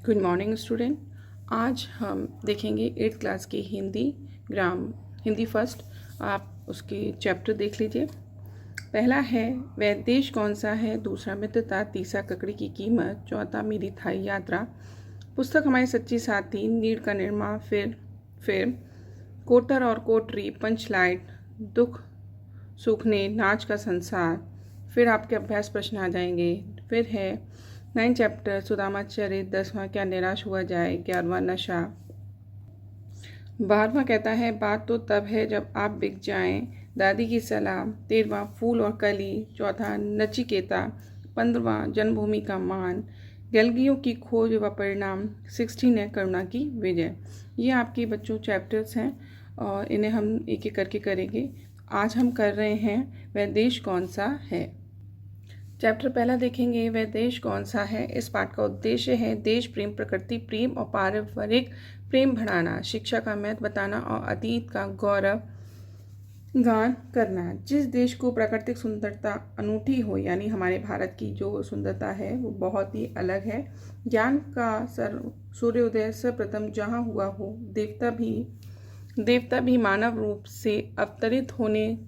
Good morning student. आज हम देखेंगे 8th क्लास की हिंदी फर्स्ट। आप उसके चैप्टर देख लीजिए। पहला है वह देश कौन सा है, दूसरा मित्रता, तीसरा ककड़ी की कीमत, चौथा मेरी थाई यात्रा, पुस्तक हमारी सच्ची साथी, नीड का निर्माण, फिर कोटर और कोटरी, पंचलाइट, दुख सूखने, नाच का संसार। फिर आपके अभ्यास प्रश्न आ जाएंगे। फिर है 9 चैप्टर सुदामा चरित, 10वां क्या निराश हुआ जाए, 11वां नशा, 12वां कहता है बात तो तब है जब आप बिक जाएं, दादी की सलाह, 13वां फूल और कली, चौथा नचिकेता, 15वां जन्मभूमि का मान, गैलगियों की खोज व परिणाम, 16 है करुणा की विजय। ये आपके बच्चों चैप्टर्स हैं और इन्हें हम एक एक करके करेंगे। आज हम कर रहे हैं वह देश कौन सा है। चैप्टर पहला देखेंगे वह देश कौन सा है। इस पाठ का उद्देश्य है देश प्रेम, प्रकृति प्रेम और पारिवारिक प्रेम बढ़ाना, शिक्षा का महत्व बताना और अतीत का गौरव गान करना। जिस देश को प्राकृतिक सुंदरता अनूठी हो, यानी हमारे भारत की जो सुंदरता है वो बहुत ही अलग है। ज्ञान का सूर्योदय सर्वप्रथम जहाँ हुआ हो, देवता भी मानव रूप से अवतरित होने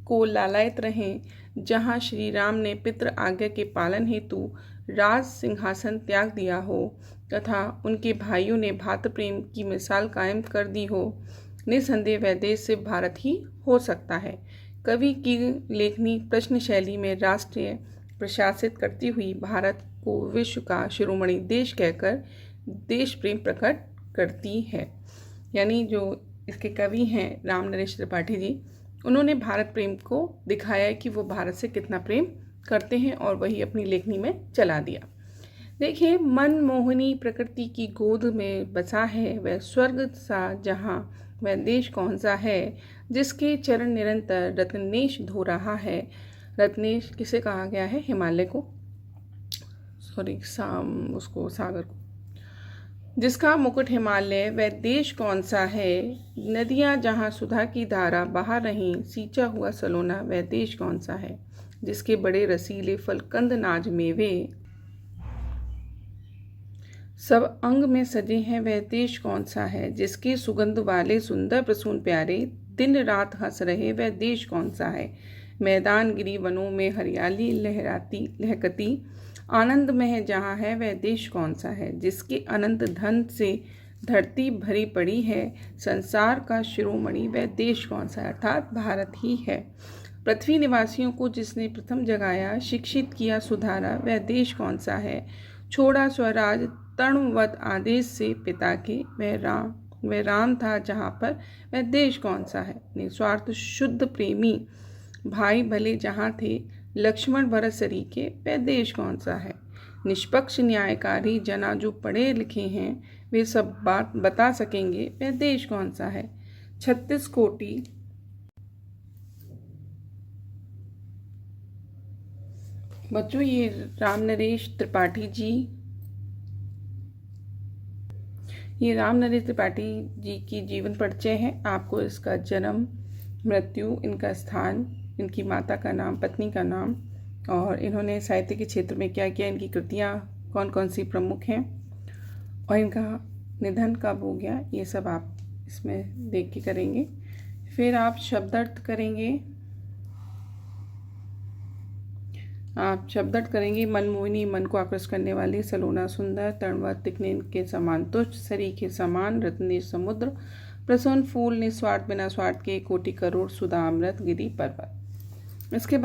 को लालायित रहें, जहाँ श्री राम ने पितृ आज्ञा के पालन हेतु राज सिंहासन त्याग दिया हो तथा उनके भाइयों ने भातृ प्रेम की मिसाल कायम कर दी हो, निसंदेह वह देश सिर्फ भारत ही हो सकता है। कवि की लेखनी प्रश्न शैली में राष्ट्रीय प्रशासित करती हुई भारत को विश्व का शिरोमणि देश कहकर देश प्रेम प्रकट करती है। यानी जो इसके कवि हैं राम नरेश त्रिपाठी जी, उन्होंने भारत प्रेम को दिखाया है कि वो भारत से कितना प्रेम करते हैं और वही अपनी लेखनी में चला दिया। देखिए, मनमोहनी प्रकृति की गोद में बसा है वह स्वर्ग सा जहाँ, वह देश कौन सा है जिसके चरण निरंतर रत्नेश धो रहा है। रत्नेश किसे कहा गया है? हिमालय को, उसको सागर को, जिसका मुकुट हिमालय। वह देश कौन सा है नदियाँ जहाँ सुधा की धारा बहा रहीं, सींचा हुआ सलोना। वह देश कौन सा है जिसके बड़े रसीले फल, कंद, नाज, मेवे सब अंग में सजे हैं। वह देश कौन सा है जिसके सुगंध वाले सुंदर प्रसून प्यारे दिन रात हंस रहे। वह देश कौन सा है मैदान गिरी वनों में हरियाली लहकती आनंद में है जहाँ है। वह देश कौन सा है जिसके अनंत धन से धरती भरी पड़ी है, संसार का शिरोमणि। वह देश कौन सा है? अर्थात भारत ही है। पृथ्वी निवासियों को जिसने प्रथम जगाया, शिक्षित किया, सुधारा। वह देश कौन सा है? छोड़ा स्वराज तणवत आदेश से पिता के। वह राम था जहाँ पर। वह देश कौन सा है? निस्वार्थ शुद्ध प्रेमी भाई भले जहाँ थे, लक्ष्मण भरत सरीखे। वह देश कौन सा है? निष्पक्ष न्यायकारी जना जो पढ़े लिखे हैं वे सब बात बता सकेंगे। वह देश कौन सा है? 36 कोटि बच्चों, ये राम नरेश त्रिपाठी जी की जीवन परिचय है। आपको इसका जन्म, मृत्यु, इनका स्थान, इनकी माता का नाम, पत्नी का नाम और इन्होंने साहित्य के क्षेत्र में क्या किया, इनकी कृतियाँ कौन कौन सी प्रमुख हैं और इनका निधन कब हो गया, ये सब आप इसमें देख के करेंगे। फिर आप शब्दार्थ करेंगे। मनमोहिनी, मन को आकर्षित करने वाली, सलोना सुंदर, तणवत तिकने के समान तुच्छ, सरीखे समान, रत्ने समुद्र, प्रसन्न फूल, निस्वार्थ बिना स्वार्थ के, कोटि करोड़, सुधा अमृत, गिरी पर्वत। इसके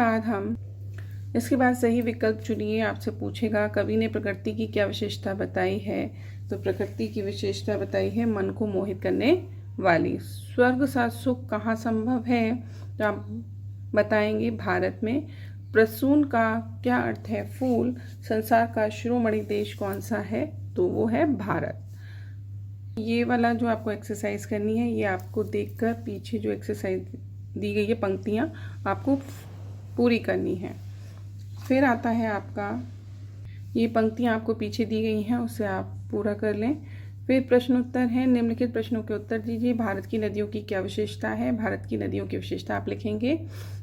बाद सही विकल्प चुनिए। आपसे पूछेगा कवि ने प्रकृति की क्या विशेषता बताई है, तो प्रकृति की विशेषता बताई है मन को मोहित करने वाली। स्वर्ग सा सुख कहाँ संभव है, तो आप बताएंगे भारत में। प्रसून का क्या अर्थ है? फूल। संसार का शिरोमणि देश कौन सा है, तो वो है भारत। ये वाला जो आपको एक्सरसाइज करनी है, ये आपको देखकर पीछे जो एक्सरसाइज दी गई है पंक्तियाँ आपको पूरी करनी है। फिर आता है आपका, ये पंक्तियाँ आपको पीछे दी गई हैं, उसे आप पूरा कर लें। फिर प्रश्न उत्तर है। निम्नलिखित प्रश्नों के उत्तर दीजिए। भारत की नदियों की क्या विशेषता है? भारत की नदियों की विशेषता आप लिखेंगे।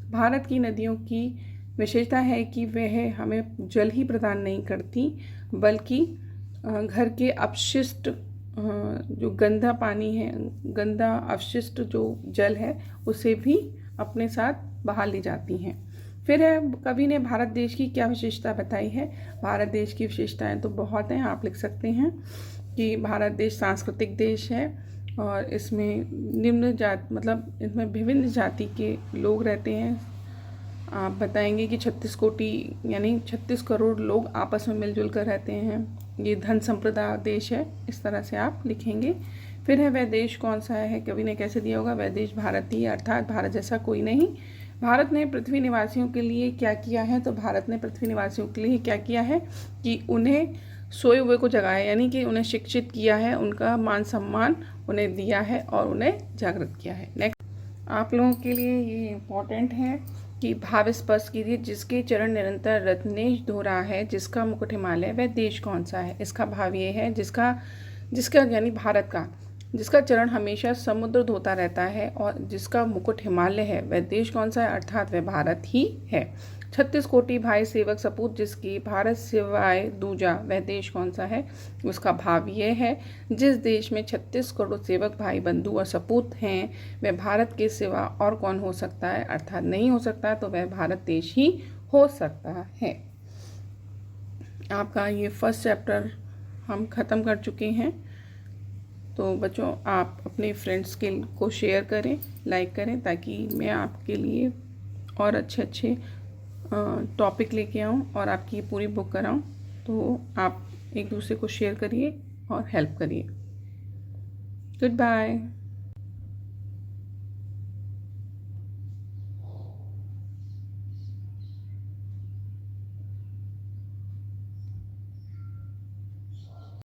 भारत की नदियों की विशेषता है कि वह हमें जल ही प्रदान नहीं करती, बल्कि घर के अपशिष्ट जो गंदा पानी है, गंदा अपशिष्ट जो जल है, उसे भी अपने साथ बहा ले जाती हैं। फिर है, कवि ने भारत देश की क्या विशेषता बताई है। भारत देश की विशेषताएं तो बहुत हैं, आप लिख सकते हैं कि भारत देश सांस्कृतिक देश है और इसमें निम्न जात मतलब इसमें विभिन्न जाति के लोग रहते हैं। आप बताएंगे कि 36 कोटि यानी 36 करोड़ लोग आपस में मिलजुल कर रहते हैं। ये धन संप्रदा देश है, इस तरह से आप लिखेंगे। फिर है, वह देश कौन सा है, कवि ने कैसे दिया होगा। वह देश भारत ही, अर्थात भारत जैसा कोई नहीं। भारत ने पृथ्वी निवासियों के लिए क्या किया है, तो भारत ने पृथ्वी निवासियों के लिए क्या किया है कि उन्हें सोए हुए को जगाया, यानी कि उन्हें शिक्षित किया है, उनका मान सम्मान उन्हें दिया है और उन्हें जागृत किया है। नेक्स्ट आप लोगों के लिए ये इम्पोर्टेंट है कि भाव स्पष्ट कीजिए। जिसके चरण निरंतर रत्नेश धो रहा है, जिसका मुकुट हिमालय, वह देश कौन सा है। इसका भाव ये है जिसका यानी भारत का, जिसका चरण हमेशा समुद्र धोता रहता है और जिसका मुकुट हिमालय है, वह देश कौन सा है, अर्थात वह भारत ही है। 36 कोटि भाई सेवक सपूत, जिसकी भारत सिवाय दूजा, वह देश कौन सा है। उसका भाव ये है, जिस देश में 36 करोड़ सेवक भाई बंधु और सपूत हैं, वह भारत के सिवा और कौन हो सकता है, अर्थात नहीं हो सकता, तो वह भारत देश ही हो सकता है। आपका ये फर्स्ट चैप्टर हम ख़त्म कर चुके हैं। तो बच्चों, आप अपने फ्रेंड्स को शेयर करें, लाइक करें, ताकि मैं आपके लिए और अच्छे टॉपिक लेके आऊँ और आपकी पूरी बुक कराऊँ। तो आप एक दूसरे को शेयर करिए और हेल्प करिए। Good bye.